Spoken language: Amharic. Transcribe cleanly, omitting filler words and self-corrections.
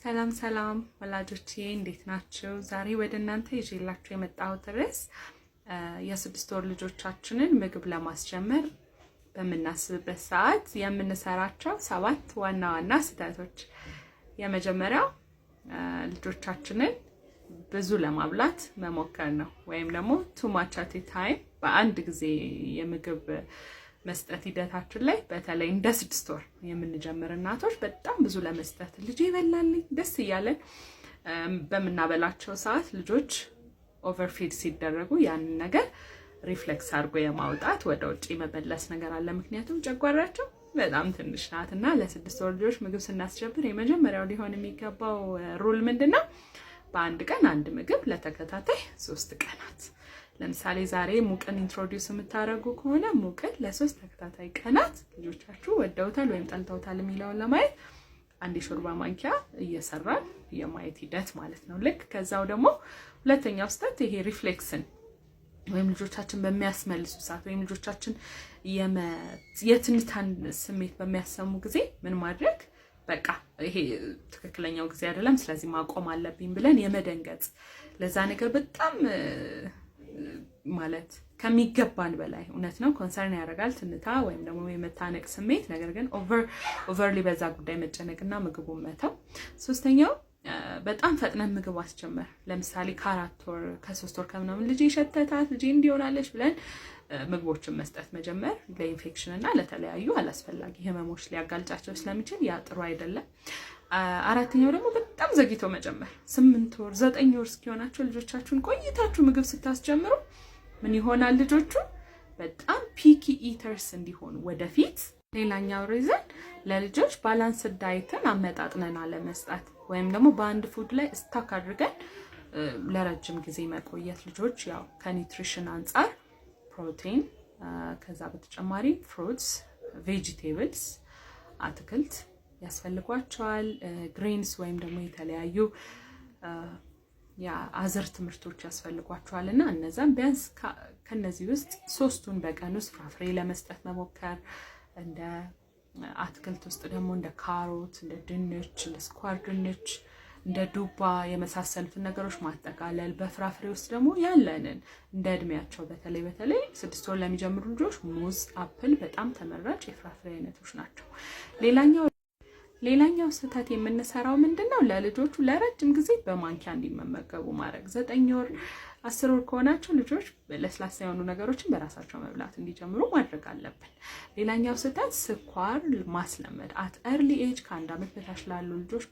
ሰላም ሰላም ወላጆቼ እንዴት ናችሁ? ዛሬ ወደ እናንተ ይዤላችሁ የመጣሁት ርዕስ የስድስት ወር ልጆቻችንን ምግብ ለማስጀመር በምናስብበት ሰዓት የምንሰራቸው 7 ዋና ዋና ስህተቶች። የመጀመሪያው ልጆቻችንን ብዙ ለማብላት መሞከር ነው፣ ወይም ደግሞ too much at a time በአንድ ጊዜ የምግብ መስጠት ሂደታችን ላይ በተለይ እንደ 6 ወር የምንጀምር እናቶች በጣም ብዙ ለመስጠት ልጅ ይበላልኝ ደስ እያለን በመናበላቸው ሰዓት ልጆች ኦቨርፊድ ሲደረጉ ያን ነገር ሪፍሌክስ አድርጎ የማውጣት ወደ ውጪ መመለስ ነገር አለ። ምክንያቱም ጨጓራቸው በጣም ትንሽ ናትና ለ6 ወር ልጆች ምግብ ስናስጀምር የመጀመሪያው ሊሆን የሚገባው ሩል ምንድነው? በአንድ ቀን አንድ ምግብ ለተከታታይ 3 ቀናት። ለምሳሌ ዛሬ ሙቅን ኢንትሮዲዩስ የምታደርጉ ከሆነ ሙቅን ለ3 ተከታታይ ቀናት ልጆቻችሁ ወደውታል ወይም ጠልተውታል የሚለውን ለማየት አንድ የሾርባ ማንኪያ እየሰራን የማየት ሂደት ማለት ነው። ልክ ከዛው ደግሞ ሁለተኛው ስቴፕ ይሄ ሪፍሌክስን ወይም ልጆቻችን በሚያስመልሱ ሰዓት ወይም ልጆቻችን የትንታን ስሜት በሚያሰሙ ጊዜ ምን ማድረግ፣ በቃ ይሄ ትክክለኛው ጊዜ አይደለም ስለዚህ ማቆም አለብኝ ብለን የመደንገጽ ለዛ ነገር በጣም ማለት ከሚገባን በላይ እውነት ነው ኮንሰርን ያደርጋል ትንታ ወይም ደግሞ የመታነቅ ስሜት። ነገር ግን ኦቨርሊ በዛ ጉዳይ መጨነቅና ምግቡን መተው። ሶስተኛው በጣም ፈጥነን ምግብ አስጀመር። ለምሳሌ ከ4 ወር ከ3 ወር ከምናምን ልጅ ይሸተታት ልጅ እንዲሆናለች ብለን ምግቦችን መስጠት መጀመር ለኢንፌክሽን እና ለተለያዩ አላስፈላጊ ህመሞች ሊያጋልጫቸው ስለሚችል ያ ጥሩ አይደለም። አራተኛው ደግሞ በጣም ዘግይቶ መጀመር። 8 ወር 9 ወር እስኪሆናቸው ልጆቻችሁን ቆይታችሁ ምግብ ስታስጀምሩ ምን ይሆናል? ልጆቹ በጣም ፒኪ ኢተርስ እንዲሆኑ ወደፊት። ሌላኛው ሪዝን ለልጆች ባላንስ ዳይትን አመጣጥነን አለመስጠት ወይም ደግሞ በአንድ ፉድ ላይ ስታክ አድርገን ለረጅም ጊዜ መቆየት። ልጆች ያው ከኒውትሪሽን አንፃር ፕሮቲን፣ ከዛ በተጨማሪ ፍሩትስ፣ ቬጂቴብልስ አትክልት ያስፈልጓቸዋል። ግሬንስ ወይም ደግሞ የተለያዩ አዝርዕት ምርቶች ያስፈልጓቸዋል እና እነዛም ቢያንስ ከነዚህ ውስጥ 3ቱን በቀን ውስጥ ፍራፍሬ ለመስጠት መሞከር። እንደ አትክልት ውስጥ ደግሞ እንደ ካሮት፣ እንደ ድንች፣ እንደ ስኳር ድንች፣ እንደ ዱባ የመሳሰሉትን ነገሮች ማጠቃለል። በፍራፍሬ ውስጥ ደግሞ ያለንን እንደ እድሜያቸው በተለይ 6 ወር ለሚጀምሩ ልጆች ሙዝ፣ አፕል በጣም ተመራጭ የፍራፍሬ አይነቶች ናቸው። ሌላኛው ስህተት የምንሰራው ምንድነው? ለልጆቹ ለረጅም ጊዜ በማንኪያ እንዲመገቡ ማድረግ። 9 ወር 10 ወር ከሆናቸው ልጆች ለስላሳ የሆኑ ነገሮችን በራሳቸው መብላት እንዲጀምሩ ማድረግ አለብን። ሌላኛው ስህተት ስኳር ማስለመድ። አት ኤርሊ ኤጅ ከ1 ዓመት በታች ላሉ ልጆች